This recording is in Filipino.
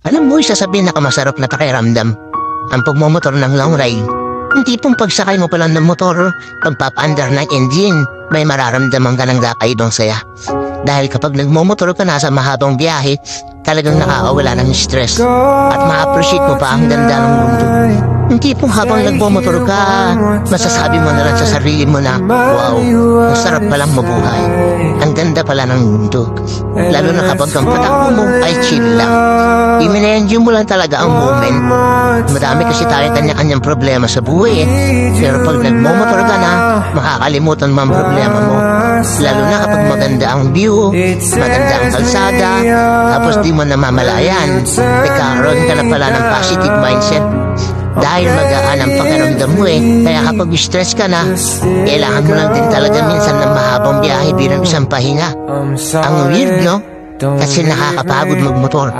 Alam mo, isa sa pinakamasarap na pakiramdam ang pagmumotor ng long ride. Hindi pong pagsakay mo pa lang ng motor, pagpapaandar ng engine, may mararamdaman ka ng kakaibang saya. Dahil kapag nagmumotor ka na sa mahabang biyahe, talagang nakakawala ng stress at ma-appreciate mo pa ang ganda ng mundo. Hindi pong habang nagmumotor ka, masasabi mo na lang sa sarili mo na, wow, ang sarap palang mabuhay. Ang ganda pala ng mundo. Lalo na kapag ang patakbo mo ay chill lang. I-enjoy mo lang talaga ang moment. Madami kasi tayo kanya-kanyang problema sa buhay eh. Pero pag nagmumotor ka na, makakalimutan mo ang problema mo. Lalo na kapag maganda ang view, maganda ang kalsada, tapos di mo namamalayan, nagkakaroon ka na pala ng positive mindset. Dahil magaan ang pakiramdam mo eh. Kaya kapag stress ka na, kailangan mo lang din talaga minsan ng mahabang biyahe bilang isang pahinga. Ang weird, no? Kasi nakakapagod magmotor.